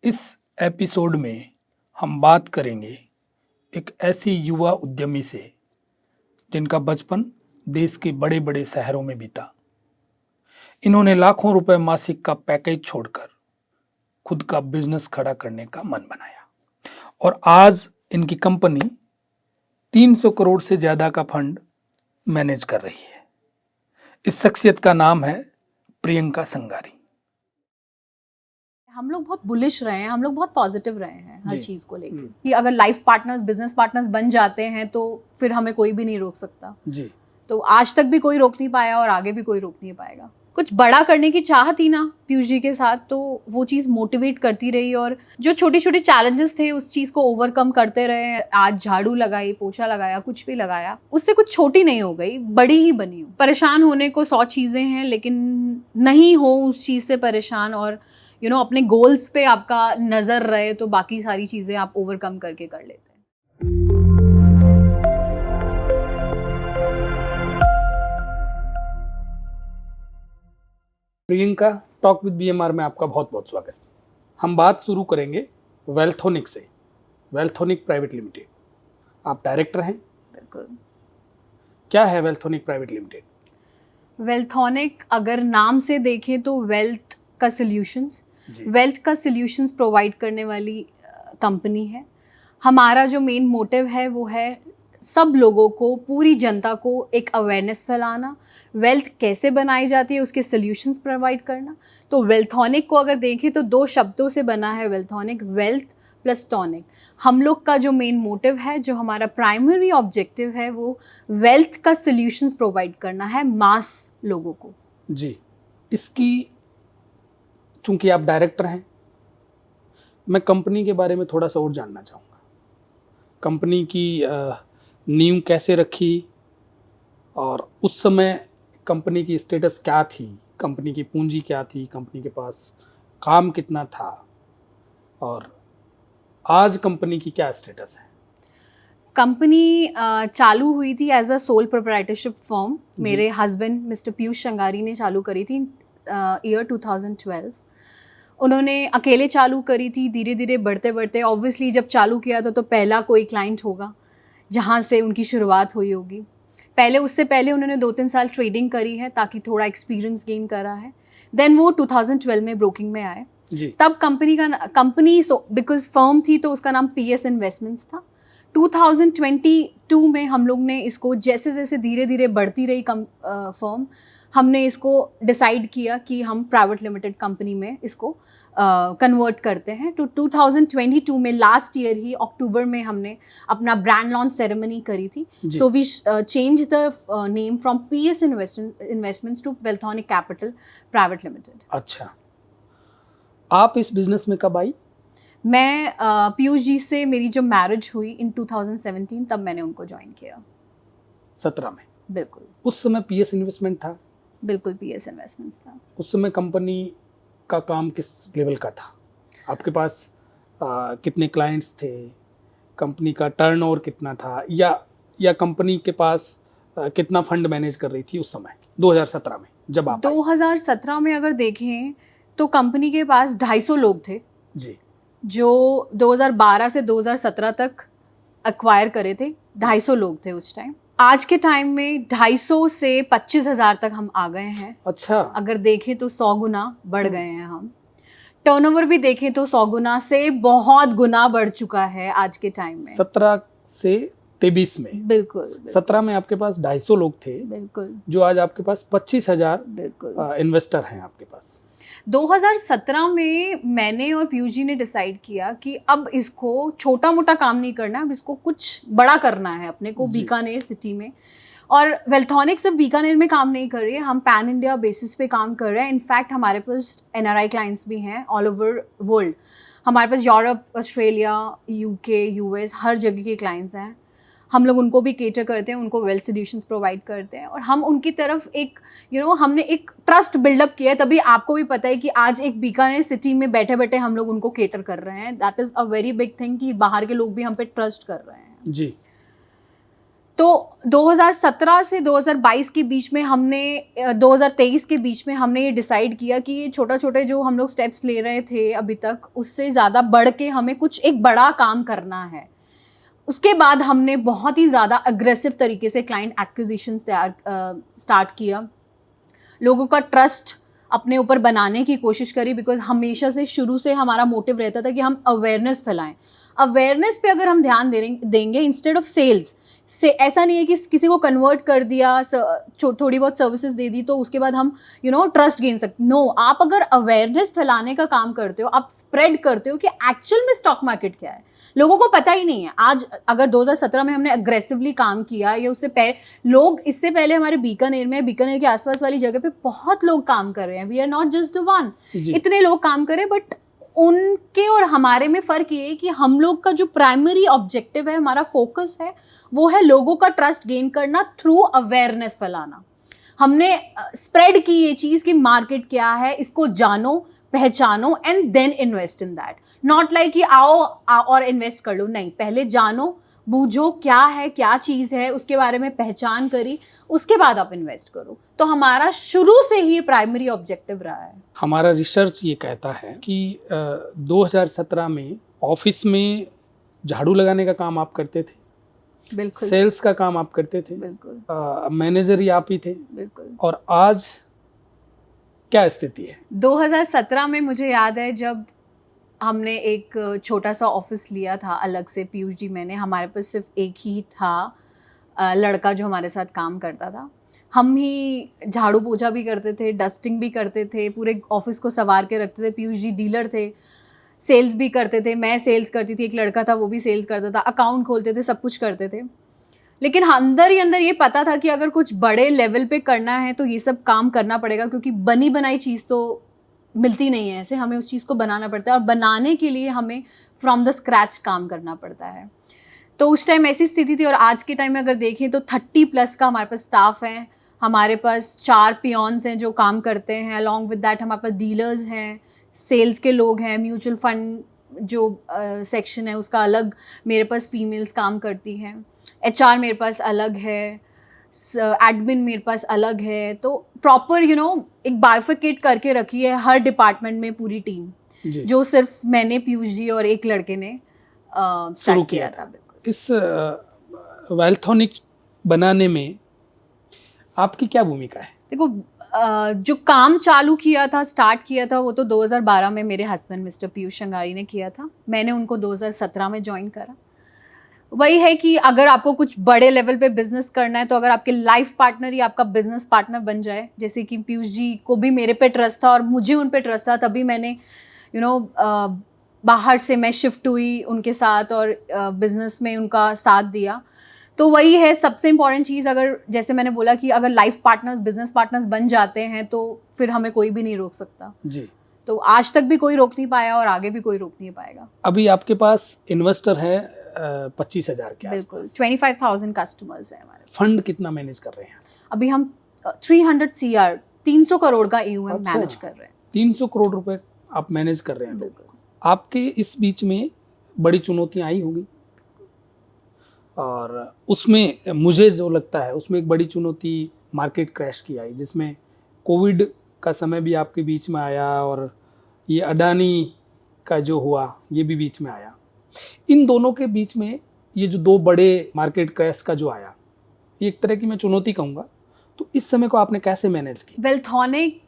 इस एपिसोड में हम बात करेंगे एक ऐसी युवा उद्यमी से जिनका बचपन देश के बड़े बड़े शहरों में बीता। इन्होंने लाखों रुपए मासिक का पैकेज छोड़कर खुद का बिजनेस खड़ा करने का मन बनाया और आज इनकी कंपनी 300 करोड़ से ज्यादा का फंड मैनेज कर रही है। इस शख्सियत का नाम है प्रियंका संगारी। हम लोग बहुत बुलिश रहे हैं, हम लोग बहुत पॉजिटिव रहे हैं हर जी। चीज को लेकर कि अगर लाइफ पार्टनर्स, बिजनेस पार्टनर्स बन जाते हैं तो फिर हमें कोई भी नहीं रोक सकता। जी। तो आज तक भी कोई रोक नहीं पाया और आगे भी कोई रोक नहीं पाएगा। कुछ बड़ा करने की चाह थी ना पीयूष जी के साथ, तो वो चीज़ मोटिवेट करती रही और जो छोटे छोटे चैलेंजेस थे उस चीज़ को ओवरकम करते रहे। आज झाड़ू लगाई, पोछा लगाया, कुछ भी लगाया, उससे कुछ छोटी नहीं हो गई, बड़ी ही बनी हूँ। परेशान होने को 100 चीज़ें हैं, लेकिन नहीं हो उस चीज़ से परेशान और अपने गोल्स पे आपका नज़र रहे तो बाकी सारी चीज़ें आप ओवरकम करके कर लेते हैं। प्रियंका, टॉक विद बीएमआर में आपका बहुत बहुत स्वागत। हम बात शुरू करेंगे वेल्थोनिक से। वेल्थोनिक प्राइवेट लिमिटेड, आप डायरेक्टर हैं। बिल्कुल। क्या है वेल्थोनिक प्राइवेट लिमिटेड? वेल्थोनिक अगर नाम से देखें तो वेल्थ का सॉल्यूशंस प्रोवाइड करने वाली कंपनी है। हमारा जो मेन मोटिव है वो है सब लोगों को, पूरी जनता को एक अवेयरनेस फैलाना, वेल्थ कैसे बनाई जाती है उसके सॉल्यूशंस प्रोवाइड करना। तो वेल्थोनिक को अगर देखें तो 2 शब्दों से बना है वेल्थोनिक, वेल्थ प्लस टॉनिक। हम लोग का जो मेन मोटिव है, जो हमारा प्राइमरी ऑब्जेक्टिव है, वो वेल्थ का सॉल्यूशंस प्रोवाइड करना है मास लोगों को। जी। इसकी, चूंकि आप डायरेक्टर हैं, मैं कंपनी के बारे में थोड़ा सा और जानना चाहूँगा। कंपनी की नींव कैसे रखी और उस समय कंपनी की स्टेटस क्या थी, कंपनी की पूंजी क्या थी, कंपनी के पास काम कितना था और आज कंपनी की क्या स्टेटस है? कंपनी चालू हुई थी as a sole proprietorship firm. मेरे हस्बैंड मिस्टर पीयूष संगारी ने चालू करी थी ईयर 2012। उन्होंने अकेले चालू करी थी। धीरे धीरे बढ़ते बढ़ते, ऑब्वियसली जब चालू किया तो पहला कोई क्लाइंट होगा जहाँ से उनकी शुरुआत हुई होगी। उससे पहले उन्होंने 2-3 साल ट्रेडिंग करी है ताकि थोड़ा एक्सपीरियंस गेन करा है। देन वो 2012 में ब्रोकिंग में आए। तब कंपनी बिकॉज फर्म थी तो उसका नाम पीएस इन्वेस्टमेंट्स था। 2022 में हम लोग ने इसको, जैसे जैसे धीरे धीरे बढ़ती रही फर्म, हमने इसको डिसाइड किया कि हम प्राइवेट लिमिटेड कंपनी में इसको कन्वर्ट करते हैं। तो 2022 में लास्ट ईयर ही अक्टूबर में हमने अपना ब्रांड लॉन्च सेरेमनी करी थी। So we change the name from PS Investments to Wealthonic Capital Private Limited. अच्छा, आप इस बिजनेस में कब आई? मैं पीयूष जी से मेरी जो मैरिज हुई इन 2017, तब मैंने उनको ज्वाइन किया। 17 में? बिल्कुल। उस समय पीएस इन्वेस्टमेंट था? बिल्कुल, पीएस इन्वेस्टमेंट्स था। उस समय कंपनी का काम किस लेवल का था? आपके पास कितने क्लाइंट्स थे? कंपनी का टर्नओवर कितना था? या कंपनी के पास कितना फंड मैनेज कर रही थी उस समय 2017 में जब आप 2017 में अगर देखें तो कंपनी के पास 250 लोग थे जी, जो 2012 से 2017 तक एक्वायर करे थे। 250 लोग थे उस टाइम। आज के टाइम में 250 से 25,000 तक हम आ गए हैं। अच्छा। अगर देखें तो 100 गुना बढ़ गए हैं हम। टर्नओवर भी देखें तो 100 गुना से बहुत गुना बढ़ चुका है आज के टाइम में। 17 से 23 में? बिल्कुल। 17 में आपके पास 250 लोग थे। बिल्कुल। जो आज आपके पास 25,000 इन्वेस्टर हैं आपके पास। 2017 में मैंने और पीयूष जी ने डिसाइड किया कि अब इसको छोटा मोटा काम नहीं करना, अब इसको कुछ बड़ा करना है अपने को बीकानेर सिटी में। और वेल्थोनिक सिर्फ बीकानेर में काम नहीं कर रही है, हम पैन इंडिया बेसिस पे काम कर रहे हैं। इनफैक्ट हमारे पास एनआरआई क्लाइंट्स भी हैं ऑल ओवर वर्ल्ड। हमारे पास यूरोप, ऑस्ट्रेलिया, यूके, यूएस, हर जगह के क्लाइंट्स हैं। हम लोग उनको भी केटर करते हैं, उनको वेल्थ सॉल्यूशंस प्रोवाइड करते हैं और हम उनकी तरफ एक हमने एक ट्रस्ट बिल्डअप किया है। तभी आपको भी पता है कि आज एक बीकानेर सिटी में बैठे बैठे हम लोग उनको केटर कर रहे हैं। That is a very big thing कि बाहर के लोग भी हम पे ट्रस्ट कर रहे हैं। जी। तो 2017 से 2022 के बीच में हमने 2023 के बीच में हमने ये डिसाइड किया कि ये छोटा छोटे जो हम लोग स्टेप्स ले रहे थे अभी तक, उससे ज़्यादा बढ़ के हमें कुछ एक बड़ा काम करना है। उसके बाद हमने बहुत ही ज़्यादा अग्रेसिव तरीके से क्लाइंट एक्विजिशन स्टार्ट किया, लोगों का ट्रस्ट अपने ऊपर बनाने की कोशिश करी, बिकॉज हमेशा से शुरू से हमारा मोटिव रहता था कि हम अवेयरनेस फैलाएं। अवेयरनेस पे अगर हम ध्यान देंगे इंस्टेड ऑफ सेल्स से, ऐसा नहीं है कि किसी को कन्वर्ट कर दिया, थोड़ी बहुत सर्विसेज दे दी तो उसके बाद हम ट्रस्ट गेन सकते। नो, आप अगर अवेयरनेस फैलाने का काम करते हो, आप स्प्रेड करते हो कि एक्चुअल में स्टॉक मार्केट क्या है, लोगों को पता ही नहीं है। आज अगर 2017 में हमने अग्रेसिवली काम किया, या उससे पहले लोग, इससे पहले हमारे बीकानेर के आसपास वाली जगह पे बहुत लोग काम कर रहे हैं, we are not just the one, इतने लोग काम कर रहे हैं, बट उनके और हमारे में फ़र्क ये है कि हम लोग का जो प्राइमरी ऑब्जेक्टिव है, हमारा फोकस है, वो है लोगों का ट्रस्ट गेन करना थ्रू अवेयरनेस फैलाना। हमने स्प्रेड की ये चीज़ कि मार्केट क्या है, इसको जानो, पहचानो and then invest in that. Not like कि आओ और इन्वेस्ट कर लो, नहीं, पहले जानो, बूझो क्या है, क्या चीज़ है, उसके बारे में पहचान करी, उसके बाद आप इन्वेस्ट करो। तो हमारा शुरू से ही प्राइमरी ऑब्जेक्टिव रहा है। हमारा रिसर्च ये कहता है कि 2017 में ऑफिस में झाड़ू लगाने का काम आप करते थे, बिल्कुल, सेल्स का काम आप करते थे, बिल्कुल, मैनेजर ही आप ही थे, बिल्कुल। और आज क्या स्थिति है? 2017 में मुझे याद है जब हमने एक छोटा सा ऑफिस लिया था अलग से, पीयूष जी, मैंने, हमारे पास सिर्फ एक ही था लड़का जो हमारे साथ काम करता था। हम ही झाड़ू पोछा भी करते थे, डस्टिंग भी करते थे, पूरे ऑफिस को संवार के रखते थे। पीयूष जी डीलर थे, सेल्स भी करते थे, मैं सेल्स करती थी, एक लड़का था वो भी सेल्स करता था, अकाउंट खोलते थे, सब कुछ करते थे। लेकिन अंदर ही अंदर ये पता था कि अगर कुछ बड़े लेवल पे करना है तो ये सब काम करना पड़ेगा, क्योंकि बनी बनाई चीज़ तो मिलती नहीं है ऐसे, हमें उस चीज़ को बनाना पड़ता है, और बनाने के लिए हमें फ्रॉम द स्क्रैच काम करना पड़ता है। तो उस टाइम ऐसी स्थिति थी, और आज के टाइम में अगर देखें तो 30+ का हमारे पास स्टाफ है, हमारे पास 4 पियोन्स हैं जो काम करते हैं, अलॉन्ग विद दैट हमारे पास डीलर्स हैं, सेल्स के लोग हैं, म्यूचुअल फंड जो सेक्शन है उसका अलग मेरे पास फीमेल्स काम करती हैं, HR मेरे पास अलग है, एडमिन मेरे पास अलग है। तो प्रॉपर एक बाइफिकेट करके रखी है हर डिपार्टमेंट में पूरी टीम, जो सिर्फ मैंने, पीयूष जी और एक लड़के ने शुरू किया था। इस वेल्थोनिक बनाने में आपकी क्या भूमिका है? देखो, जो काम चालू किया था, स्टार्ट किया था, वो तो 2012 में मेरे हस्बैंड मिस्टर पीयूष शंगारी ने किया था। मैंने उनको 2017 में ज्वाइन करा। वही है कि अगर आपको कुछ बड़े लेवल पे बिजनेस करना है, तो अगर आपके लाइफ पार्टनर ही आपका बिजनेस पार्टनर बन जाए, जैसे कि पीयूष जी को भी मेरे पे ट्रस्ट था और मुझे उन पे ट्रस्ट था, तभी मैंने बाहर से मैं शिफ्ट हुई उनके साथ और बिजनेस में उनका साथ दिया। तो वही है सबसे इम्पॉर्टेंट चीज़, अगर जैसे मैंने बोला कि अगर लाइफ पार्टनर्स, बिजनेस पार्टनर्स बन जाते हैं तो फिर हमें कोई भी नहीं रोक सकता जी। तो आज तक भी कोई रोक नहीं पाया और आगे भी कोई रोक नहीं पाएगा। अभी आपके पास इन्वेस्टर है 25,000 के आसपास, बिल्कुल, 25,000 कस्टमर्स हैं हमारे। फंड कितना मैनेज कर रहे हैं? अभी हम 300 CR 300 करोड़ का AUM मैनेज कर रहे हैं। 300 करोड़ रुपए आप मैनेज कर रहे हैं। बिल्कुल। आपके इस बीच में बड़ी चुनौतियां आई होंगी, और उसमें मुझे जो लगता है उसमें एक बड़ी चुनौती मार्केट क्रैश की आई, जिसमें कोविड का समय भी आपके बीच में आया, और ये अडानी का जो हुआ ये भी बीच में आया। इन दोनों के बीच में ये जो 2 बड़े मार्केट क्रैश का जो आया, ये एक तरह की मैं चुनौती कहूँगा। तो इस समय को आपने कैसे मैनेज किया? वेल्थोनिक,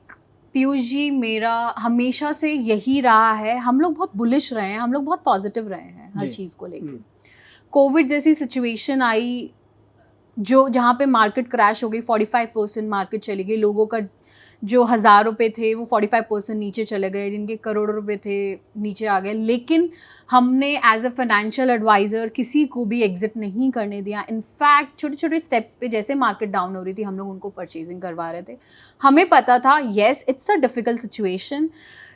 पीयूष जी, मेरा हमेशा से यही रहा है, हम लोग बहुत बुलिश रहे हैं, हम लोग बहुत पॉजिटिव रहे हैं हर चीज़ को लेकर। कोविड जैसी सिचुएशन आई जहाँ पे मार्केट क्रैश हो गई, 45% मार्केट चली गई, लोगों का जो 1,000 रुपये थे वो 45% नीचे चले गए, जिनके करोड़ों रुपए थे नीचे आ गए। लेकिन हमने एज अ फाइनेंशियल एडवाइज़र किसी को भी एग्जिट नहीं करने दिया। इनफैक्ट छोटे छोटे स्टेप्स पे, जैसे मार्केट डाउन हो रही थी, हम लोग उनको परचेजिंग करवा रहे थे। हमें पता था yes it's a difficult situation,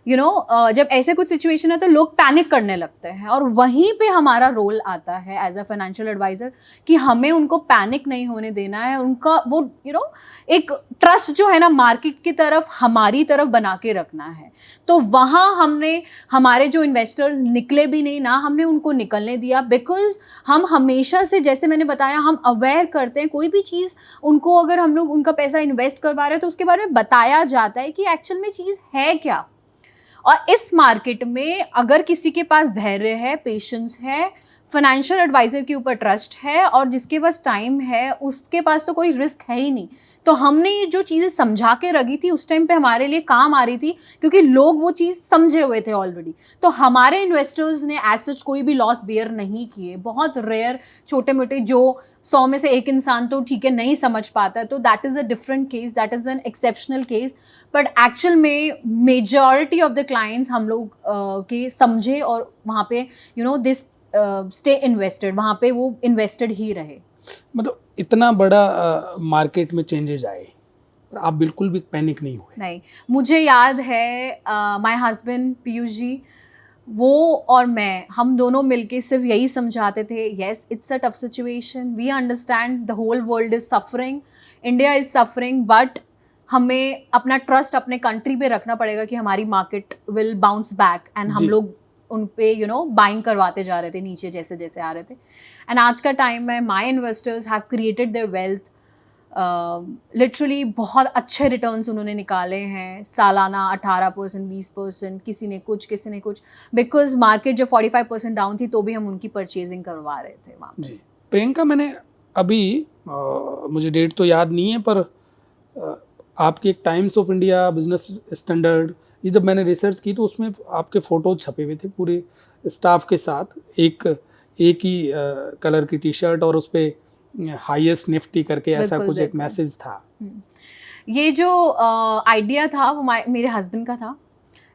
जब ऐसे कुछ सिचुएशन है तो लोग पैनिक करने लगते हैं, और वहीं पे हमारा रोल आता है एज अ फाइनेंशियल एडवाइजर कि हमें उनको पैनिक नहीं होने देना है, उनका वो एक ट्रस्ट जो है ना मार्केट की तरफ, हमारी तरफ बना के रखना है। तो वहाँ हमने हमारे जो इन्वेस्टर्स निकले भी नहीं ना, हमने उनको निकलने दिया, बिकॉज हम हमेशा से, जैसे मैंने बताया, हम अवेयर करते हैं कोई भी चीज़, उनको अगर हम लोग उनका पैसा इन्वेस्ट करवा रहे हैं तो उसके बारे में बताया जाता है कि एक्चुअल में चीज़ है क्या। और इस मार्केट में अगर किसी के पास धैर्य है, पेशेंस है, फाइनेंशियल एडवाइजर के ऊपर ट्रस्ट है, और जिसके पास टाइम है, उसके पास तो कोई रिस्क है ही नहीं। तो हमने ये जो चीज़ें समझा के रखी थी उस टाइम पे हमारे लिए काम आ रही थी, क्योंकि लोग वो चीज़ समझे हुए थे ऑलरेडी। तो हमारे इन्वेस्टर्स ने एज सच कोई भी लॉस बेयर नहीं किए। बहुत रेयर छोटे मोटे, जो 100 में से एक इंसान तो ठीक है नहीं समझ पाता, तो that is a different case, that is an exceptional case. But actual में मेजॉरिटी ऑफ द क्लाइंट्स हम लोग के समझे, और वहाँ पे दिस स्टे इन्वेस्टेड, वहाँ पे वो इन्वेस्टेड ही रहे। मतलब इतना बड़ा मार्केट में चेंजेस आए पर आप बिल्कुल भी पैनिक नहीं हुए? नहीं, मुझे याद है माय हस्बैंड पीयूष जी, वो और मैं, हम दोनों मिलके सिर्फ यही समझाते थे, yes it's a tough situation, we understand the whole world is suffering, India is suffering, but हमें अपना ट्रस्ट अपने कंट्री पे रखना पड़ेगा कि हमारी market will bounce back. And हम जी। लोग उन पे बाइंग करवाते जा रहे थे नीचे जैसे जैसे आ रहे थे। एंड आज का टाइम में my investors have created their wealth, literally बहुत अच्छे रिटर्न्स उन्होंने निकाले हैं, सालाना 18%, 20%, किसी ने कुछ, बिकॉज मार्केट जब 45% डाउन थी तो भी हम उनकी परचेजिंग करवा रहे थे वहाँ पे। जी प्रियंका, मैंने अभी मुझे डेट तो याद नहीं है पर आपकी एक times of India business standard, ये जब मैंने रिसर्च की तो उसमें आपके फ़ोटोज छपे हुए थे पूरे स्टाफ के साथ, एक ही कलर की टी शर्ट और उस पर हाईएस्ट निफ्टी करके ऐसा बिल्कुल, कुछ एक बिल्कुल। मैसेज था। ये जो आइडिया था वो मेरे हस्बैंड का था।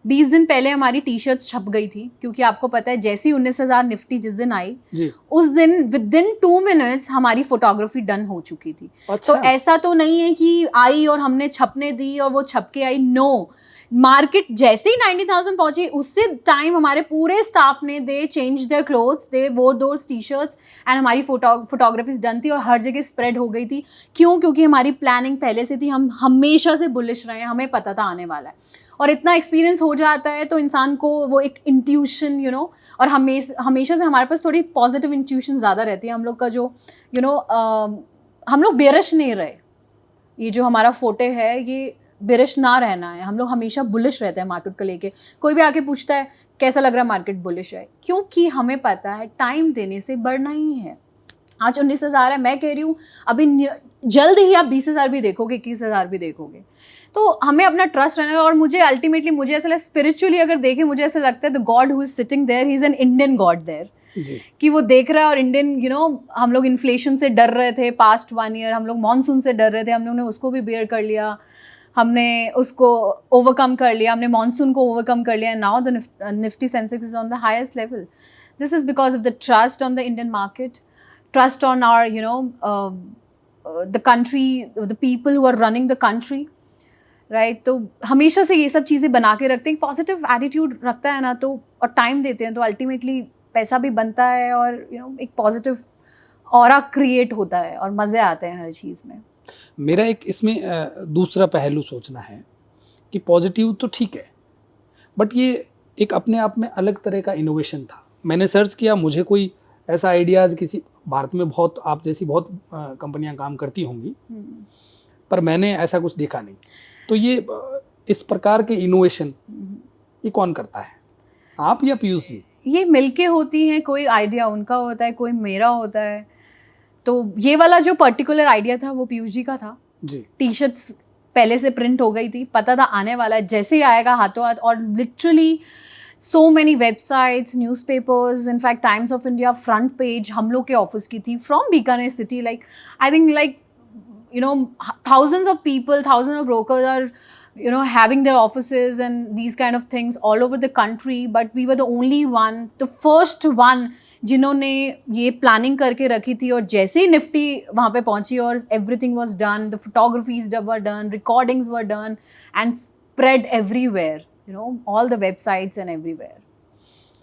20 दिन पहले हमारी टी शर्ट्स छप गई थी, क्योंकि आपको पता है जैसे ही 19,000 निफ्टी जिस दिन आई, जी। उस दिन विद इन 2 मिनट्स हमारी फोटोग्राफी डन हो चुकी थी। अच्छा। तो ऐसा तो नहीं है कि आई और हमने छपने दी और वो छप के आई, नो। मार्केट जैसे ही 90,000 पहुंची, उससे टाइम हमारे पूरे स्टाफ ने दे चेंज देयर क्लोथ्स, दे वोर दोस टी शर्ट्स, एंड हमारी फोटोग्राफीज डन थी और हर जगह स्प्रेड हो गई थी। क्यों? क्योंकि हमारी प्लानिंग पहले से थी, हम हमेशा से बुलिश रहे हैं, हमें पता था आने वाला है। और इतना एक्सपीरियंस हो जाता है तो इंसान को वो एक इंट्यूशन और हमेशा से हमारे पास थोड़ी पॉजिटिव इंट्यूशन ज़्यादा रहती है। हम लोग का जो हम लोग बेरश नहीं रहे, ये जो हमारा फोटे है ये बेरश ना रहना है, हम लोग हमेशा बुलिश रहते हैं मार्केट को लेके। कोई भी आके पूछता है कैसा लग रहा है मार्केट, बुलिश है, क्योंकि हमें पता है टाइम देने से बढ़ना ही है। आज 19,000 है, मैं कह रही हूँ अभी जल्द ही आप 20,000 भी देखोगे, 21,000 भी देखोगे। तो हमें अपना ट्रस्ट रहना है। और मुझे अल्टीमेटली मुझे ऐसा लगता है, स्पिरिचुअली अगर देखें, मुझे ऐसा लगता है the God who is sitting there, he is an Indian God there, कि वो देख रहा है। और इंडियन हम लोग इन्फ्लेशन से डर रहे थे पास्ट 1 ईयर, हम लोग मानसून से डर रहे थे, हम लोगों ने उसको भी बेयर कर लिया, हमने उसको ओवरकम कर लिया, हमने मानसून को ओवरकम कर लिया। Now the Nifty Sensex is on the highest level. This is because of the trust on the Indian market, trust on our the country, the people who are running the country, right? तो हमेशा से ये सब चीज़ें बना के रखते हैं, पॉजिटिव एटीट्यूड रखता है ना, तो और टाइम देते हैं तो अल्टीमेटली पैसा भी बनता है, और एक पॉजिटिव ऑरा क्रिएट होता है और मज़े आते हैं हर चीज़ में। मेरा एक इसमें दूसरा पहलू सोचना है कि पॉजिटिव तो ठीक है, बट ये एक अपने आप में अलग तरह का इनोवेशन था। मैंने सर्च किया, मुझे कोई ऐसा आइडियाज़ किसी, भारत में बहुत आप जैसी बहुत कंपनियां काम करती होंगी, पर मैंने ऐसा कुछ देखा नहीं। तो ये इस प्रकार के इनोवेशन ये कौन करता है, आप या पीयूष जी? ये मिलके होती हैं, कोई आइडिया उनका होता है, कोई मेरा होता है। तो ये वाला जो पर्टिकुलर आइडिया था वो पीयूष जी का था जी। टी शर्ट्स पहले से प्रिंट हो गई थी, पता था आने वाला है, जैसे ही आएगा हाथों हाथ। और literally so many websites, newspapers, in fact Times of India front page हम लोग के ऑफिस की थी, from Bikaner city, like I think like thousands of people, thousands of brokers are having their offices and these kind of things all over the country, but we were the only one, the first one जिन्होंने ये planning करके रखी थी। और जैसे ही Nifty वहाँ पे पहुँची और everything was done, the photographies were done, recordings were done and spread everywhere, all the websites and everywhere.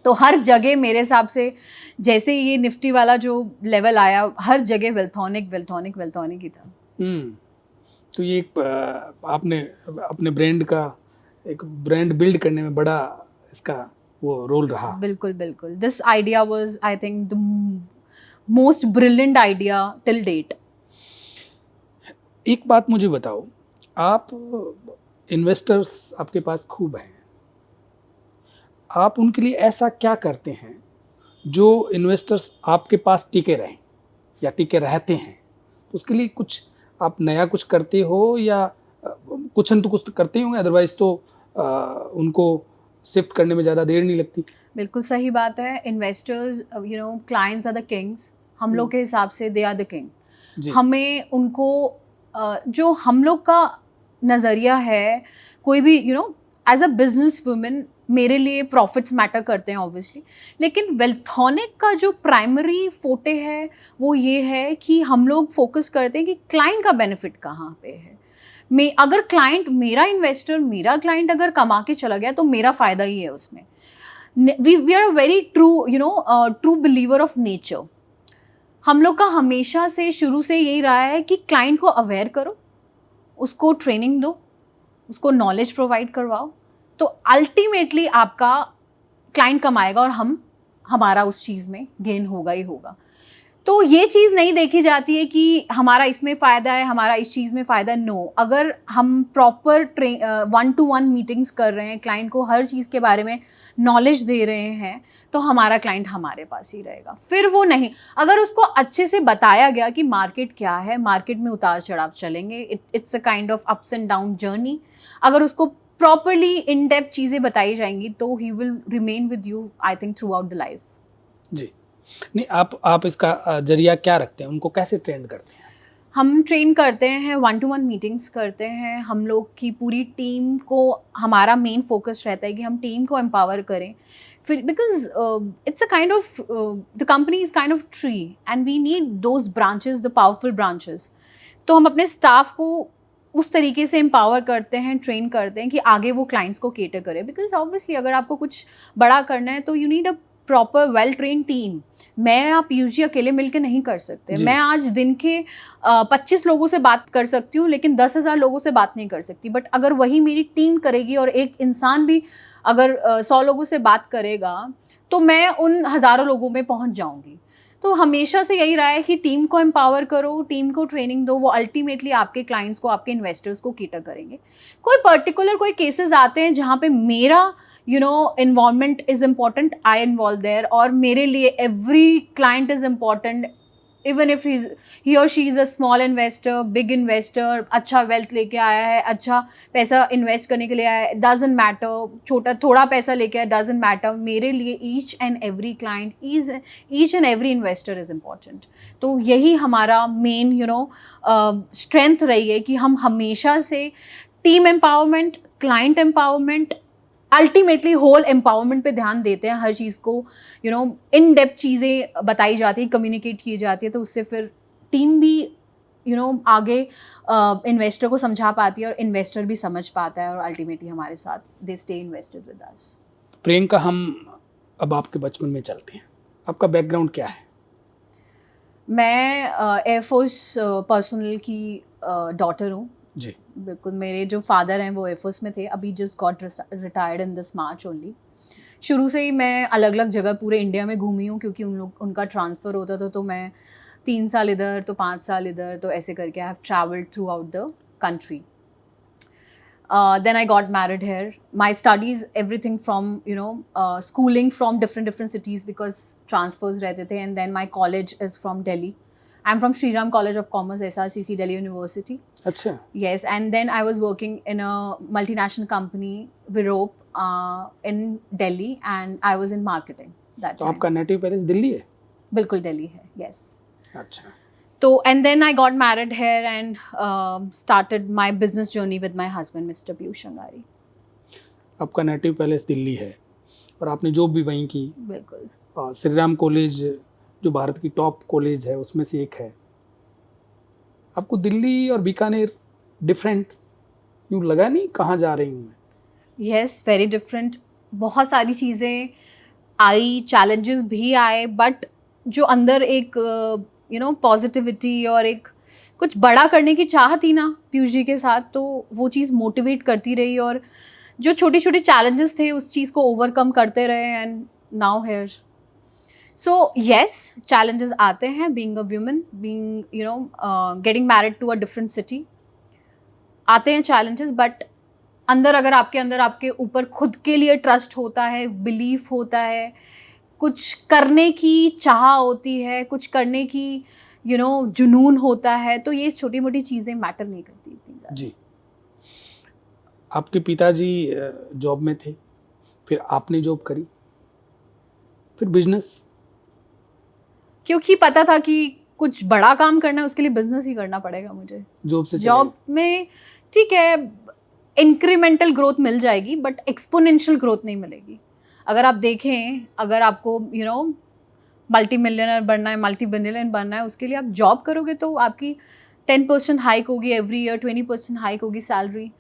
तो हर जगह मेरे हिसाब से जैसे ये निफ्टी वाला जो लेवल आया, हर जगह वेल्थोनिक ही था। तो ये आपने अपने ब्रांड का एक ब्रांड बिल्ड करने में बड़ा इसका वो रोल रहा। बिल्कुल बिल्कुल, this idea was I think the most brilliant idea till date. एक बात मुझे बताओ, आप इन्वेस्टर्स आपके पास खूब हैं, आप उनके लिए ऐसा क्या करते हैं जो इन्वेस्टर्स आपके पास टिके रहें या टिके रहते हैं? उसके लिए कुछ आप नया कुछ करते हो या कुछ न तो कुछ तो करते ही होंगे, अदरवाइज तो उनको शिफ्ट करने में ज़्यादा देर नहीं लगती। बिल्कुल सही बात है। Investors clients are the kings, हम लोग के हिसाब से दे आर द किंग। हमें उनको जो हम लोग का नज़रिया है, कोई भी एज अ बिजनेस वुमेन मेरे लिए प्रॉफिट्स मैटर करते हैं ऑब्वियसली, लेकिन वेल्थोनिक का जो प्राइमरी फोटे है वो ये है कि हम लोग फोकस करते हैं कि क्लाइंट का बेनिफिट कहाँ पे है। अगर क्लाइंट मेरा क्लाइंट अगर कमा के चला गया तो मेरा फ़ायदा ही है उसमें। We are a very true believer of nature. हम लोग का हमेशा से शुरू से यही रहा है कि क्लाइंट को अवेयर करो, उसको ट्रेनिंग दो, उसको नॉलेज प्रोवाइड करवाओ, तो अल्टीमेटली आपका क्लाइंट कमाएगा और हमारा उस चीज़ में गेन होगा ही होगा। तो ये चीज़ नहीं देखी जाती है कि हमारा इसमें फ़ायदा है, हमारा इस चीज़ में फ़ायदा। नो, अगर हम प्रॉपर 1-to-1 मीटिंग्स कर रहे हैं, क्लाइंट को हर चीज़ के बारे में नॉलेज दे रहे हैं, तो हमारा क्लाइंट हमारे पास ही रहेगा। फिर वो नहीं, अगर उसको अच्छे से बताया गया कि मार्केट क्या है, मार्केट में उतार चढ़ाव चलेंगे, it's a kind of ups and down journey, अगर उसको प्रॉपरली इन डेप्थ चीज़ें बताई जाएंगी तो he will remain with you I think throughout the life. जी, नहीं आप इसका जरिया क्या रखते हैं, उनको कैसे ट्रेंड करते हैं? हम ट्रेन करते हैं, 1-to-1 मीटिंग्स करते हैं। हम लोग की पूरी टीम को, हमारा मेन फोकस रहता है कि हम टीम को एम्पावर करें। फिर because it's a kind of the company is kind of tree and we need those branches, the powerful branches. तो हम अपने स्टाफ को उस तरीके से एम्पावर करते हैं, ट्रेन करते हैं कि आगे वो क्लाइंट्स को केटर करे। बिकॉज ऑब्वियसली अगर आपको कुछ बड़ा करना है तो you need a proper well train team. मैं आप यूजी अकेले मिलकर नहीं कर सकते। मैं आज दिन के 25 लोगों से बात कर सकती हूँ लेकिन 10,000 लोगों से बात नहीं कर सकती। बट अगर वही मेरी टीम करेगी और एक इंसान भी अगर 100 लोगों से बात करेगा तो मैं उन हज़ारों लोगों में पहुँच जाऊँगी। तो हमेशा से यही रहा है कि टीम को एम्पावर करो, टीम को ट्रेनिंग दो, वो अल्टीमेटली आपके क्लाइंट्स को, आपके इन्वेस्टर्स को केटर करेंगे। कोई केसेस आते हैं जहाँ पे मेरा involvement is important, I involve there, और मेरे लिए every client is important, even if he or she is a small investor, big investor, अच्छा वेल्थ लेके आया है, अच्छा पैसा इन्वेस्ट करने के लिए आया है, डजंट मैटर, छोटा थोड़ा पैसा लेके आया, डजंट मैटर। मेरे लिए each and every client each and every investor is important. तो यही हमारा मेन स्ट्रेंथ रही है कि हम हमेशा से team empowerment, client empowerment, ultimately whole empowerment पे ध्यान देते हैं। हर चीज़ को इन डेप्थ चीज़ें बताई जाती हैं, कम्युनिकेट की जाती है, तो उससे फिर टीम भी आगे इन्वेस्टर को समझा पाती है और इन्वेस्टर भी समझ पाता है और अल्टीमेटली हमारे साथ they stay invested with us. Priyanka, हम अब आपके बचपन में चलते हैं। आपका बैकग्राउंड क्या है? मैं एयरफोर्स पर्सनल की डॉटर हूँ। जी। बिल्कुल, मेरे जो फादर हैं वो एयरफोर्स में थे, अभी just got retired in this March only. शुरू से ही मैं अलग अलग जगह पूरे इंडिया में घूमी हूँ क्योंकि उनका ट्रांसफ़र होता था, तो मैं 3 साल इधर तो 5 साल इधर, तो ऐसे करके I have travelled through out the country. Then I got married here. My studies, everything from schooling from different cities because transfers रहते थे, and then my college is from Delhi. I'm from Sri Ram College of Commerce, SRCC, Delhi University. अच्छा। Yes, and then I was working in a multinational company, Virop, in Delhi, and I was in marketing that तो time. आपका native parents Delhi है? बिल्कुल दिल्ली है, yes. अच्छा। So, and then I got married here and started my business journey with my husband, Mr. Piyush Shangari. आपका native palace Delhi है और आपने जॉब भी वहीं की। बिल्कुल। श्री राम कॉलेज जो भारत की टॉप कॉलेज है उसमें से एक है। आपको दिल्ली और बीकानेर डिफरेंट यूँ लगा नहीं, कहाँ जा रही हूँ मैं? Yes, very different. बहुत सारी चीज़ें आई, चैलेंजेस भी आए, बट जो अंदर एक पॉजिटिविटी और एक कुछ बड़ा करने की चाह थी ना पीयूष जी के साथ, तो वो चीज़ मोटिवेट करती रही, और जो छोटे छोटे चैलेंजेस थे उस चीज़ को ओवरकम करते रहे, and now here. So yes, challenges आते हैं, being a woman, being getting married to a different city, आते हैं चैलेंजेस, बट अंदर अगर आपके अंदर आपके ऊपर खुद के लिए ट्रस्ट होता है, बिलीफ होता है, कुछ करने की चाह होती है, कुछ करने की जुनून होता है, तो ये छोटी मोटी चीज़ें मैटर नहीं करती इतनी ज़्यादा। जी। आपके पिताजी जॉब में थे, फिर आपने जॉब करी, फिर बिजनेस। क्योंकि पता था कि कुछ बड़ा काम करना है, उसके लिए बिजनेस ही करना पड़ेगा मुझे। जॉब से जॉब में ठीक है, इंक्रीमेंटल ग्रोथ मिल जाएगी, बट एक्सपोनेंशियल ग्रोथ नहीं मिलेगी। अगर आप देखें, अगर आपको मल्टी मिलियनर बनना है, मल्टी बिलियनर बनना है, उसके लिए आप जॉब करोगे तो आपकी 10% हाइक होगी एवरी ईयर, 20% हाइक होगी सैलरी।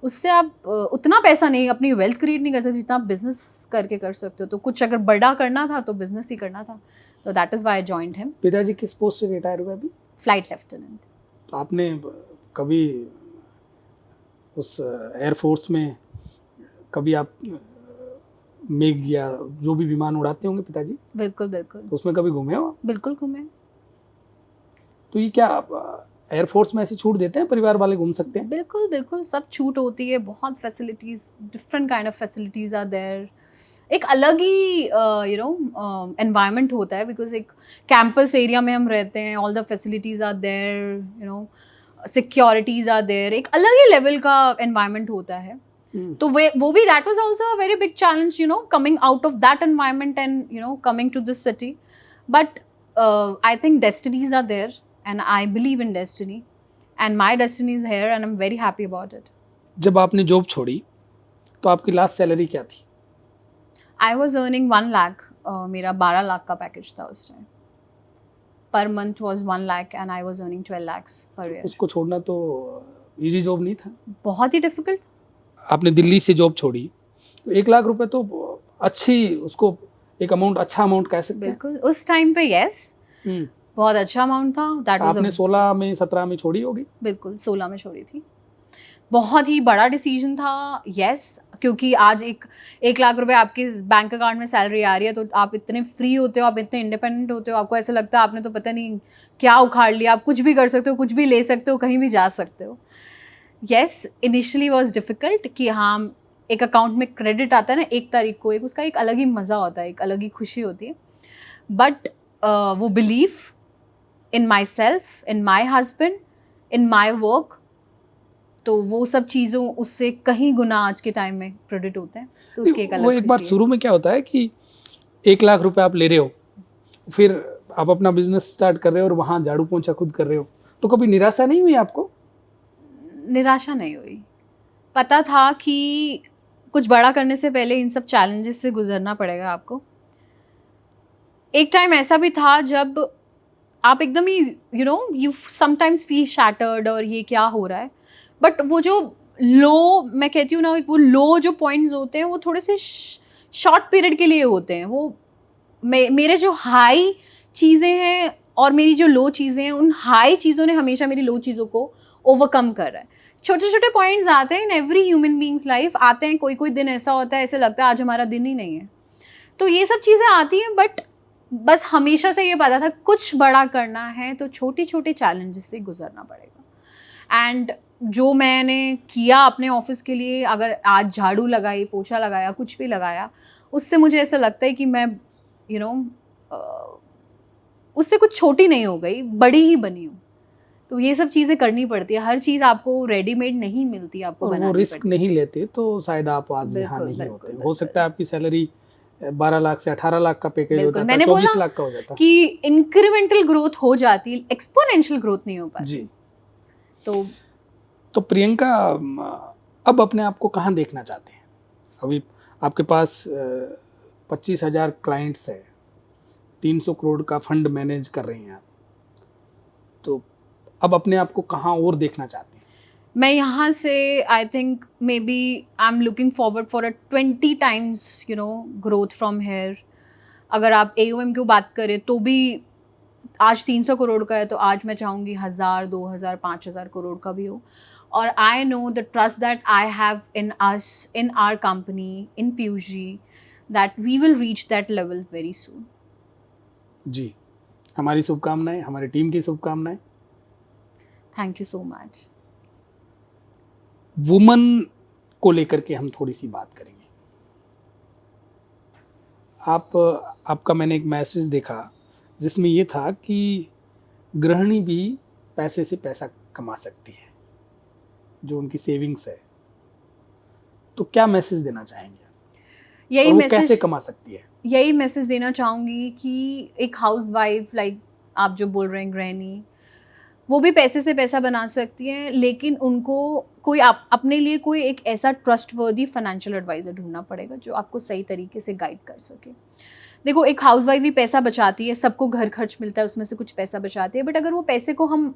उससे आप उतना पैसा नहीं, अपनी वेल्थ क्रिएट नहीं कर सकते जितना आप बिजनेस करके कर सकते हो। तो कुछ अगर बड़ा करना था तो बिजनेस ही करना था, तो that is why I joined him. पिताजी किस पोस्ट से रिटायर हुए अभी? Flight lieutenant. तो आपने कभी उस एयरफोर्स में कभी आप मेघ या जो भी विमान उड़ाते होंगे पिताजी, बिल्कुल बिल्कुल तो उसमें कभी घूमे हो आप? बिल्कुल घूमे। तो ये क्या एयरफोर्स में ऐसी छूट देते हैं, परिवार वाले घूम सकते हैं? बिल्कुल बिल्कुल, सब छूट होती है, बहुत facilities, different kind of facilities are there. एक अलग ही एनवायरनमेंट होता है, बिकॉज एक कैंपस एरिया में हम रहते हैं, all the facilities are there, securities are there, एक अलग ही लेवल का एनवायरनमेंट होता है। तो वो भी that was also a very big challenge, coming out of that environment and coming to this city. But I think destinies are there, and I believe in destiny, and my destiny is here, and I am very happy about it. जब आपने job छोड़ी तो आपकी last salary क्या थी? I was earning 1 lakh, मेरा 12 लाख का package था उस time. Per month was 1 lakh and I was earning 12 lakhs per year. उसको छोड़ना तो इजी जॉब नहीं था। बहुत ही डिफिकल्ट। आपने दिल्ली से जॉब छोड़ी तो 1 लाख रुपए तो अच्छी, उसको एक अमाउंट, अच्छा अमाउंट कह सकते हैं। बिल्कुल, उस टाइम पे यस, हम्म। बहुत अच्छा अमाउंट था। दैट वाज आपने 16 में 17 में छोड़ी होगी। बिल्कुल 16 में छोड़ी थी। बहुत ही बड़ा डिसीजन था, यस, क्योंकि आज 1 लाख रुपए आपके बैंक अकाउंट में सैलरी आ रही है, तो आप इतने फ्री होते हो, आप इतने इंडिपेंडेंट होते हो, आपको ऐसा लगता है आपने तो पता नहीं क्या उखाड़ लिया, आप कुछ भी कर सकते हो, कुछ भी ले सकते हो, कहीं भी जा सकते हो। यस, इनिशियली वॉज डिफ़िकल्ट कि हाँ, एक अकाउंट में क्रेडिट आता है ना 1 तारीख को, एक उसका एक अलग ही मज़ा होता है, एक अलग ही खुशी होती है। बट वो belief in my self, in my husband, in my work, तो वो सब चीज़ों उससे कहीं गुना आज के टाइम में क्रेडिट होते हैं, तो उसकी एक अलग वो एक बार खुशी है। शुरू में क्या होता है कि 1 लाख रुपए आप ले रहे हो, फिर आप अपना बिजनेस स्टार्ट कर रहे हो और वहाँ झाड़ू पोंछा खुद कर रहे हो, तो कभी निराशा नहीं हुई आपको? निराशा नहीं हुई। पता था कि कुछ बड़ा करने से पहले इन सब चैलेंजेस से गुजरना पड़ेगा आपको। एक टाइम ऐसा भी था जब आप एकदम ही यू समटाइम्स फील शैटर्ड, और ये क्या हो रहा है। बट वो जो लो, मैं कहती हूँ ना, वो लो जो पॉइंट्स होते हैं वो थोड़े से शॉर्ट पीरियड के लिए होते हैं। वो मेरे जो हाई चीज़ें हैं और मेरी जो लो चीज़ें हैं, उन हाई चीज़ों ने हमेशा मेरी लो चीज़ों को ओवरकम कर रहा है। छोटे छोटे पॉइंट्स आते हैं in every human beings life, आते हैं, कोई कोई दिन ऐसा होता है, ऐसे लगता है आज हमारा दिन ही नहीं है, तो ये सब चीज़ें आती हैं। बट बस हमेशा से ये पता था कुछ बड़ा करना है तो छोटी छोटे चैलेंजेस से गुजरना पड़ेगा। एंड जो मैंने किया अपने ऑफिस के लिए, अगर आज झाड़ू लगाई, पोछा लगाया, कुछ भी लगाया, उससे मुझे ऐसा लगता है कि मैं उससे कुछ छोटी नहीं हो गई, बड़ी ही बनी हूँ। तो ये सब चीज़ें करनी पड़ती है, हर चीज़ आपको रेडीमेड नहीं मिलती, आपको और वो बनानी रिस्क पड़ती नहीं लेते तो शायद आप आज यहाँ बिल्कुल, नहीं बिल्कुल, होते। हो बिल्कुल। सकता है आपकी सैलरी 12 लाख से 18 लाख का पैकेज बिल्कुल, होता था, मैंने 24 बोला लाख का हो जाता। कि इंक्रीमेंटल ग्रोथ हो जाती, एक्सपोनेंशियल ग्रोथ नहीं हो पाती। जी। तो प्रियंका, अब अपने आप को कहाँ देखना चाहते हैं? अभी आपके पास 25,000 क्लाइंट्स है, 300 करोड़ का फंड मैनेज कर रही हैं आप, तो अब अपने आप को कहाँ और देखना चाहते हैं? मैं यहाँ से I think maybe I am looking forward for a 20 times growth from here. अगर आप AUM की बात करें तो भी आज 300 करोड़ का है, तो आज मैं चाहूँगी 1000, 2000, 5000 करोड़ का भी हो. और I know the trust that I have in us, in our company, in Piyush ji, that we will reach that level very soon. जी, हमारी शुभकामनाएं, हमारी टीम की शुभकामनाएं. Thank you so much. Woman को लेकर के हम थोड़ी सी बात करेंगे. आपका मैंने एक मैसेज देखा जिसमें ये था कि गृहिणी भी पैसे से पैसा कमा सकती है, जो उनकी सेविंग्स है. तो क्या मैसेज देना चाहेंगे आप? यही और वो कैसे मैसेज कमा सकती है? यही मैसेज देना चाहूँगी कि एक हाउसवाइफ लाइक आप जो बोल रहे हैं गृहिणी, वो भी पैसे से पैसा बना सकती हैं, लेकिन उनको कोई अपने लिए कोई एक ऐसा ट्रस्टवर्दी फाइनेंशियल एडवाइज़र ढूंढना पड़ेगा जो आपको सही तरीके से गाइड कर सके. देखो, एक हाउसवाइफ भी पैसा बचाती है, सबको घर खर्च मिलता है, उसमें से कुछ पैसा बचाती है, बट अगर वो पैसे को हम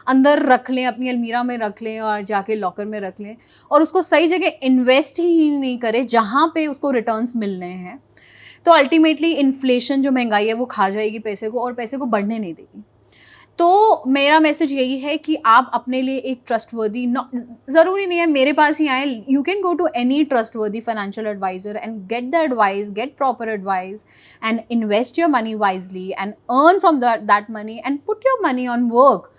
अंदर रख लें, अपनी अलमीरा में रख लें और जाके लॉकर में रख लें और उसको सही जगह इन्वेस्ट ही नहीं करें जहाँ पे उसको रिटर्न्स मिलने हैं, तो अल्टीमेटली इन्फ्लेशन जो महंगाई है वो खा जाएगी पैसे को और पैसे को बढ़ने नहीं देगी. तो मेरा मैसेज यही है कि आप अपने लिए एक ट्रस्टवर्दी, ज़रूरी नहीं है मेरे पास ही आए, you can go to any trustworthy financial advisor and get the advice, get proper advice and invest your money wisely and earn from that money and put your money on work.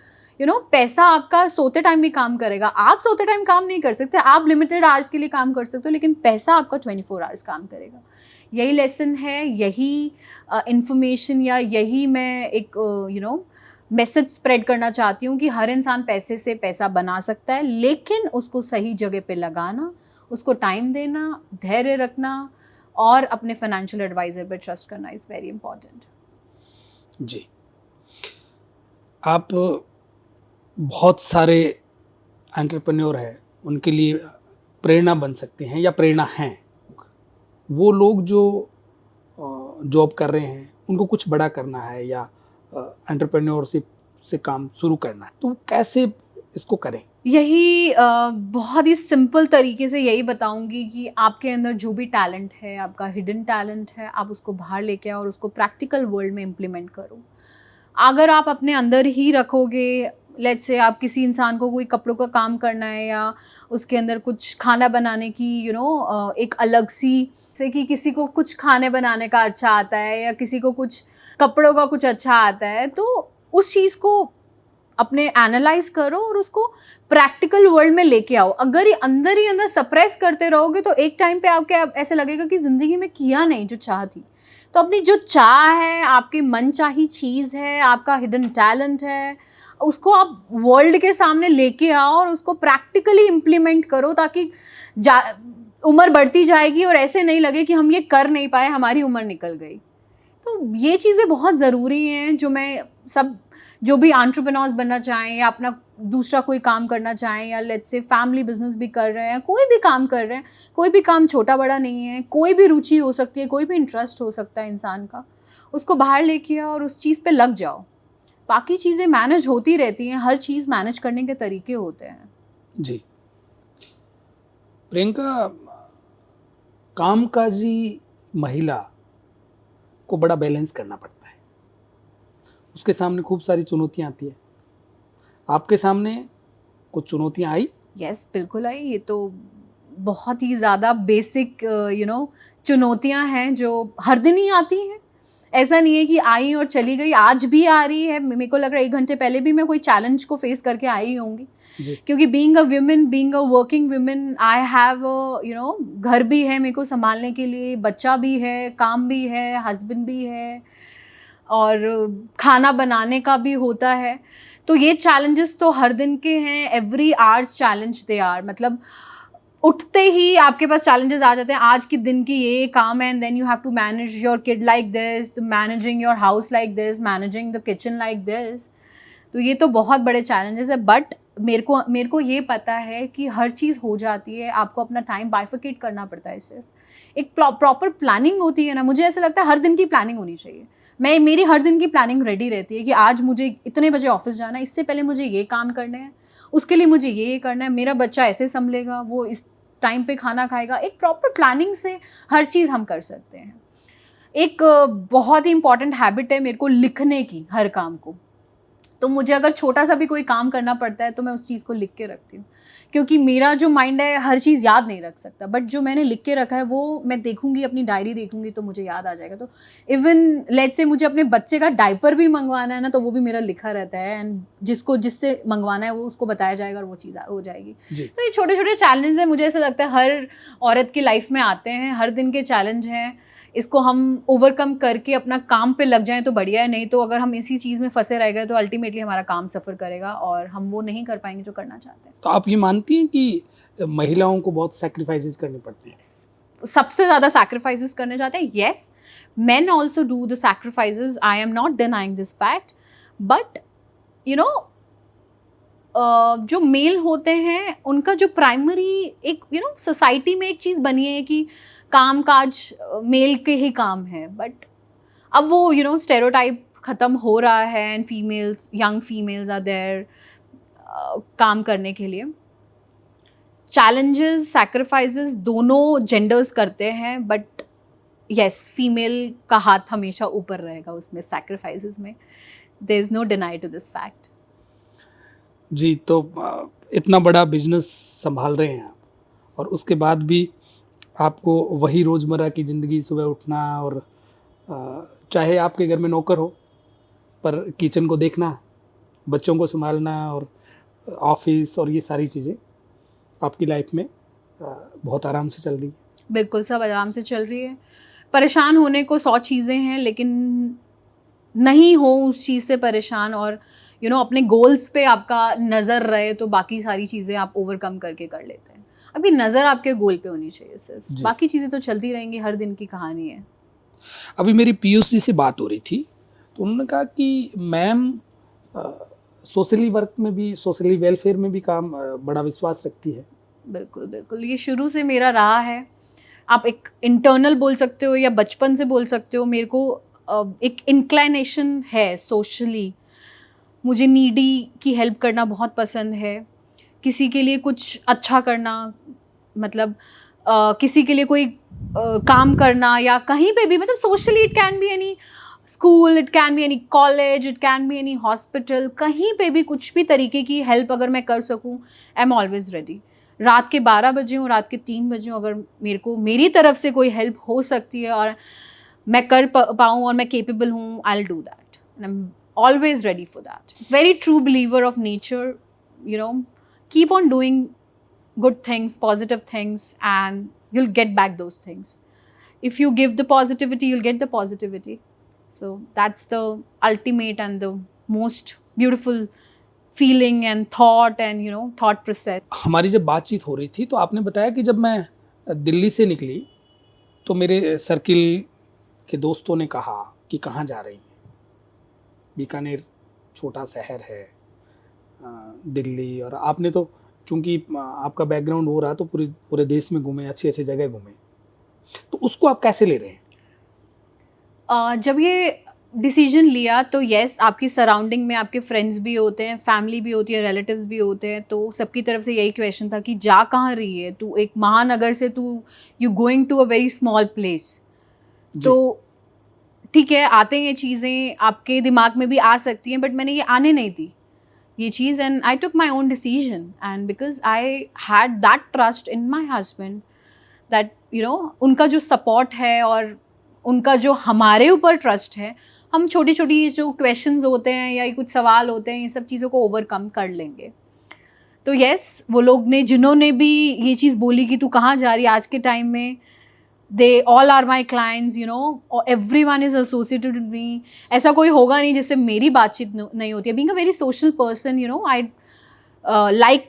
पैसा आपका सोते time भी काम करेगा. आप सोते time काम नहीं कर सकते, आप लिमिटेड आवर्स के लिए काम कर सकते हो, लेकिन पैसा आपका 24 आवर्स काम करेगा. यही लेसन है, यही इंफॉर्मेशन या यही मैं एक मैसेज स्प्रेड करना चाहती हूँ कि हर इंसान पैसे से पैसा बना सकता है, लेकिन उसको सही जगह पे लगाना, उसको टाइम देना, धैर्य रखना और अपने फाइनेंशियल एडवाइजर पर ट्रस्ट करना इज़ वेरी इंपॉर्टेंट. जी, आप बहुत सारे एंटरप्रेन्योर हैं, उनके लिए प्रेरणा बन सकते हैं या प्रेरणा हैं. वो लोग जो जॉब कर रहे हैं, उनको कुछ बड़ा करना है या एंटरप्रेन्योरशिप से काम शुरू करना है, तो कैसे इसको करें? यही बहुत ही सिंपल तरीके से यही बताऊंगी कि आपके अंदर जो भी टैलेंट है, आपका हिडन टैलेंट है, आप उसको बाहर लेके आओ और उसको प्रैक्टिकल वर्ल्ड में इम्प्लीमेंट करो. अगर आप अपने अंदर ही रखोगे, लेट्स से आप किसी इंसान को कोई कपड़ों का काम करना है या उसके अंदर कुछ खाना बनाने की एक अलग सी से कि किसी को कुछ खाने बनाने का अच्छा आता है या किसी को कुछ कपड़ों का कुछ अच्छा आता है, तो उस चीज़ को अपने एनालाइज करो और उसको प्रैक्टिकल वर्ल्ड में लेके आओ. अगर ये अंदर ही अंदर सप्रेस करते रहोगे तो एक टाइम पे आपके ऐसे लगेगा कि ज़िंदगी में किया नहीं जो चाह थी. तो अपनी जो चाह है, आपकी मनचाही चीज़ है, आपका हिडन टैलेंट है, उसको आप वर्ल्ड के सामने लेके आओ और उसको प्रैक्टिकली इम्प्लीमेंट करो, ताकि उम्र बढ़ती जाएगी और ऐसे नहीं लगे कि हम ये कर नहीं पाए, हमारी उम्र निकल गई. तो ये चीज़ें बहुत ज़रूरी हैं जो मैं सब जो भी एंटरप्रेन्योर्स बनना चाहें या अपना दूसरा कोई काम करना चाहें या लेट्स से फैमिली बिजनेस भी कर रहे हैं, कोई भी काम कर रहे हैं, कोई भी काम छोटा बड़ा नहीं है, कोई भी रुचि हो सकती है, कोई भी इंटरेस्ट हो सकता है इंसान का, उसको बाहर लेके आओ और उस चीज़ पे लग जाओ. बाकी चीज़ें मैनेज होती रहती हैं, हर चीज़ मैनेज करने के तरीके होते हैं. जी, प्रियंका, कामकाजी महिला को बड़ा बैलेंस करना पड़ता है, उसके सामने खूब सारी चुनौतियां आती है. आपके सामने कुछ चुनौतियां आई? यस, बिल्कुल आई. ये तो बहुत ही ज़्यादा बेसिक चुनौतियां हैं जो हर दिन ही आती हैं. ऐसा नहीं है कि आई और चली गई, आज भी आ रही है. मेरे को लग रहा है 1 घंटे पहले भी मैं कोई चैलेंज को फेस करके आई होंगी, क्योंकि being a women, being a working women, I have घर भी है मेरे को संभालने के लिए, बच्चा भी है, काम भी है, हस्बैंड भी है और खाना बनाने का भी होता है. तो ये चैलेंजेस तो हर दिन के हैं. Every hours challenge they are, मतलब उठते ही आपके पास चैलेंजेस आ जाते हैं. आज के दिन की ये काम है and then you have to manage your kid like this, managing your house like this, managing the kitchen like this. तो ये तो बहुत बड़े चैलेंजेस है. बट मेरे को ये पता है कि हर चीज़ हो जाती है, आपको अपना टाइम बाइफिकेट करना पड़ता है सिर्फ एक प्रॉपर प्लानिंग होती है ना, मुझे ऐसा लगता है हर दिन की प्लानिंग होनी चाहिए। मेरी हर दिन की प्लानिंग रेडी रहती है कि आज मुझे इतने बजे ऑफिस जाना है, इससे पहले मुझे ये काम करने हैं, उसके लिए मुझे ये करना है, मेरा बच्चा ऐसे संभलेगा, वो इस टाइम पे खाना खाएगा। एक प्रॉपर प्लानिंग से हर चीज़ हम कर सकते हैं। एक बहुत ही इंपॉर्टेंट हैबिट है मेरे को लिखने की, हर काम को। तो मुझे अगर छोटा सा भी कोई काम करना पड़ता है तो मैं उस चीज़ को लिख के रखती हूँ, क्योंकि मेरा जो माइंड है हर चीज़ याद नहीं रख सकता, बट जो मैंने लिख के रखा है वो मैं देखूंगी, अपनी डायरी देखूंगी तो मुझे याद आ जाएगा। तो इवन लेट्स से मुझे अपने बच्चे का डायपर भी मंगवाना है ना, तो वो भी मेरा लिखा रहता है, एंड जिससे मंगवाना है वो उसको बताया जाएगा और वो चीज़ हो जाएगी। तो ये छोटे छोटे चैलेंज हैं, मुझे ऐसा लगता है हर औरत की लाइफ में आते हैं, हर दिन के चैलेंज हैं, इसको हम ओवरकम करके अपना काम पे लग जाएं तो बढ़िया है, नहीं तो अगर हम इसी चीज़ में फंसे रह गए तो अल्टीमेटली हमारा काम सफ़र करेगा और हम वो नहीं कर पाएंगे जो करना चाहते हैं। तो आप ये मानती हैं कि महिलाओं को बहुत सैक्रिफाइसेस करने पड़ते हैं? सबसे ज़्यादा सैक्रिफाइसेस करने चाहते हैं, yes, main also do the sacrifices, I am not denying this fact, but you know जो मेल होते हैं उनका जो प्राइमरी एक सोसाइटी में एक चीज़ बनी है कि काम काज मेल के ही काम है, बट अब वो स्टेरियोटाइप ख़त्म हो रहा है and females, young females are there काम करने के लिए। चैलेंजेस, सैक्रिफाइसेस दोनों जेंडर्स करते हैं, बट यस, फीमेल का हाथ हमेशा ऊपर रहेगा उसमें, सैक्रिफाइसेस में। There is no deny to this fact. जी, तो इतना बड़ा बिजनेस संभाल रहे हैं आप, और उसके बाद भी आपको वही रोज़मर्रा की ज़िंदगी, सुबह उठना और चाहे आपके घर में नौकर हो पर किचन को देखना, बच्चों को संभालना और ऑफिस और ये सारी चीज़ें आपकी लाइफ में बहुत आराम से चल रही है। बिल्कुल, सब आराम से चल रही है। परेशान होने को 100 चीज़ें हैं, लेकिन नहीं हो उस चीज़ से परेशान और अपने गोल्स पे आपका नज़र रहे तो बाकी सारी चीज़ें आप ओवरकम करके कर लेते हैं। आपकी नज़र आपके गोल पे होनी चाहिए सिर्फ, बाकी चीज़ें तो चलती रहेंगी, हर दिन की कहानी है। अभी मेरी पीयूष जी से बात हो रही थी तो उन्होंने कहा कि मैम सोशली वर्क में भी, सोशली वेलफेयर में भी काम बड़ा विश्वास रखती है। बिल्कुल बिल्कुल, ये शुरू से मेरा रहा है। आप एक इंटरनल बोल सकते हो या बचपन से बोल सकते हो, मेरे को एक इंक्लाइनेशन है सोशली। मुझे नीडी की हेल्प करना बहुत पसंद है, किसी के लिए कुछ अच्छा करना, मतलब किसी के लिए कोई काम करना या कहीं पे भी, मतलब socially it can be any school, it can be any college, it can be any hospital, कहीं पे भी कुछ भी तरीके की हेल्प अगर मैं कर सकूं, आई एम ऑलवेज रेडी। रात के 12 बजे हूँ, रात के 3 बजे हूँ, अगर मेरी तरफ से कोई हेल्प हो सकती है और मैं कर पाऊँ और मैं केपेबल हूँ, I will do that and I M always ready for that. Very true believer of nature, keep on doing good things, positive things, and you'll get back those things. If you give the positivity, you'll get the positivity. So that's the ultimate and the most beautiful feeling and thought and thought process. हमारी जब बातचीत हो रही थी तो आपने बताया कि जब मैं दिल्ली से निकली तो मेरे सर्किल के दोस्तों ने कहा कि कहाँ जा रही हैं। बीकानेर छोटा शहर है, दिल्ली, और आपने तो चूंकि आपका बैकग्राउंड हो रहा तो पूरे देश में घूमे, अच्छी अच्छी जगह घूमे, तो उसको आप कैसे ले रहे हैं? जब ये डिसीजन लिया तो यस, आपकी सराउंडिंग में आपके फ्रेंड्स भी होते हैं, फैमिली भी होती है, रिलेटिव्स भी होते हैं, तो सबकी तरफ से यही क्वेश्चन था कि जा कहाँ रही है तू, एक महानगर से to you going to a very small place. तो ठीक है, आते हैं ये चीज़ें, आपके दिमाग में भी आ सकती हैं, बट मैंने ये आने नहीं दी ये चीज़, and I took my own decision, and because I had that trust in my husband that उनका जो सपोर्ट है और उनका जो हमारे ऊपर ट्रस्ट है, हम छोटी छोटी जो क्वेश्चंस होते हैं या कुछ सवाल होते हैं, ये सब चीज़ों को ओवरकम कर लेंगे। तो यस, वो लोग ने जिन्होंने भी ये चीज़ बोली कि तू कहाँ जा रही है आज के टाइम में, they all are my clients, everyone is associated with me. ऐसा कोई होगा नहीं जिससे मेरी बातचीत नहीं होती है। Being a very social person, I like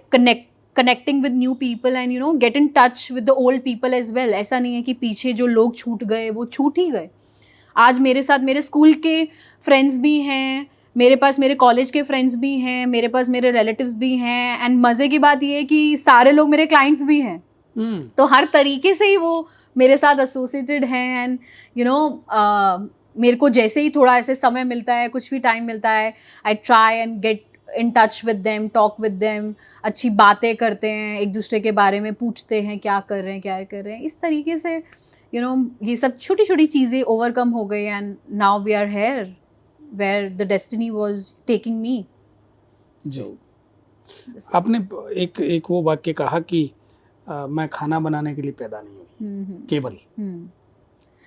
connecting with new people and get in touch with the old people as well. ऐसा नहीं है कि पीछे जो लोग छूट गए वो छूट ही गए। आज मेरे साथ मेरे स्कूल के फ्रेंड्स भी हैं, मेरे पास मेरे कॉलेज के फ्रेंड्स भी हैं, मेरे पास मेरे रिलेटिव्स भी हैं, एंड मज़े की बात ये है कि सारे लोग मेरे क्लाइंट्स भी हैं। तो हर तरीके से ही वो मेरे साथ एसोसिएटेड हैं एंड यू नो मेरे को जैसे ही थोड़ा ऐसे समय मिलता है, कुछ भी टाइम मिलता है, I try and get in touch with them, talk with them, अच्छी बातें करते हैं, एक दूसरे के बारे में पूछते हैं क्या कर रहे हैं, क्या कर रहे हैं, इस तरीके से यू नो ये सब छोटी छोटी चीज़ें ओवरकम हो गई and now we are here where the destiny was taking me. जी। आपने एक वो वाक्य कहा कि मैं खाना बनाने के लिए पैदा नहीं हुई, केवल,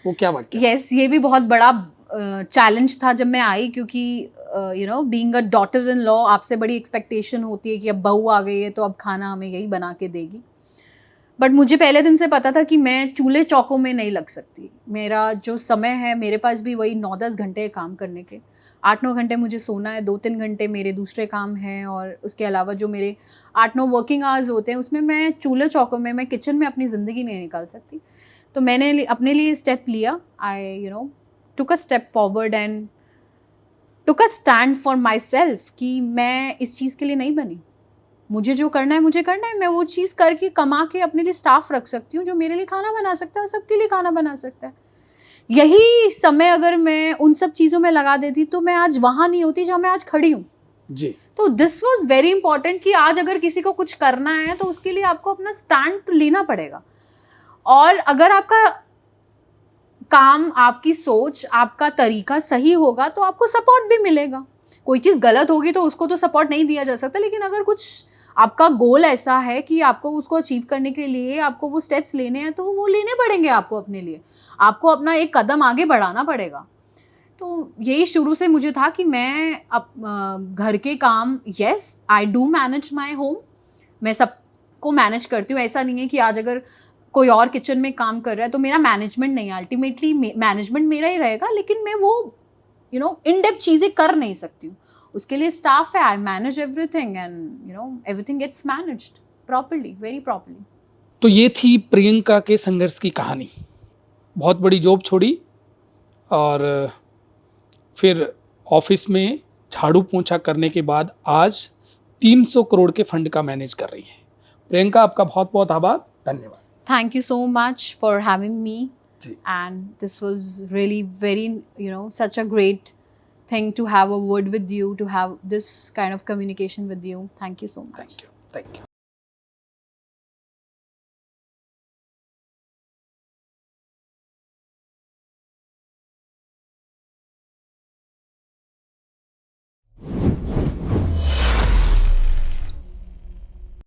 वो क्या वाक्य? यस, ये भी बहुत बड़ा चैलेंज था जब मैं आई, क्योंकि you know being a daughter in law आपसे बड़ी एक्सपेक्टेशन होती है कि अब बहू आ गई है तो अब खाना हमें यही बना के देगी। बट मुझे पहले दिन से पता था कि मैं चूल्हे चौकों में नहीं लग सकती। मेरा जो समय है, मेरे पास भी वही 9-10 घंटे काम करने के, 8-9 घंटे मुझे सोना है, 2-3 घंटे मेरे दूसरे काम हैं, और उसके अलावा जो मेरे 8-9 वर्किंग आवर्स होते हैं उसमें मैं चूल्हे चौकों में, मैं किचन में अपनी ज़िंदगी नहीं निकाल सकती। तो मैंने अपने लिए स्टेप लिया, I you know took a step forward and took a stand for myself कि मैं इस चीज़ के लिए नहीं बनी। मुझे जो करना है मुझे करना है, मैं वो चीज़ करके कमा के अपने लिए स्टाफ रख सकती हूँ जो मेरे लिए खाना बना सकता है और सबके लिए खाना बना सकता है। यही समय अगर मैं उन सब चीज़ों में लगा देती तो मैं आज वहाँ नहीं होती जहाँ मैं आज खड़ी हूँ। जी। तो दिस वॉज वेरी इंपॉर्टेंट कि आज अगर किसी को कुछ करना है तो उसके लिए आपको अपना स्टैंड तो लेना पड़ेगा, और अगर आपका काम, आपकी सोच, आपका तरीका सही होगा तो आपको सपोर्ट भी मिलेगा। कोई चीज़ गलत होगी तो उसको तो सपोर्ट नहीं दिया जा सकता, लेकिन अगर कुछ आपका गोल ऐसा है कि आपको उसको अचीव करने के लिए आपको वो स्टेप्स लेने हैं तो वो लेने पड़ेंगे आपको अपने लिए। आपको अपना एक कदम आगे बढ़ाना पड़ेगा। तो यही शुरू से मुझे था कि मैं घर के काम, yes I do manage my home, मैं सबको मैनेज करती हूँ। ऐसा नहीं है कि आज अगर कोई और किचन में काम कर रहा है तो मेरा मैनेजमेंट नहीं है, अल्टीमेटली मैनेजमेंट मेरा ही रहेगा, लेकिन मैं वो यू नो इन डेप्थ चीज़ें कर नहीं सकती हूँ। उसके लिए स्टाफ है, I manage everything and you know everything gets managed properly, very properly. तो ये थी प्रियंका के संघर्ष की कहानी। बहुत बड़ी जॉब छोड़ी और फिर ऑफिस में झाड़ू पोंछा करने के बाद आज 300 करोड़ के फंड का मैनेज कर रही है। प्रियंका, आपका बहुत बहुत आभार, धन्यवाद। Thank you so much for having me. जी। And this was really very, you know, such a great thing to have a word with you, to have this kind of communication with you. Thank you so much. Thank you, thank you.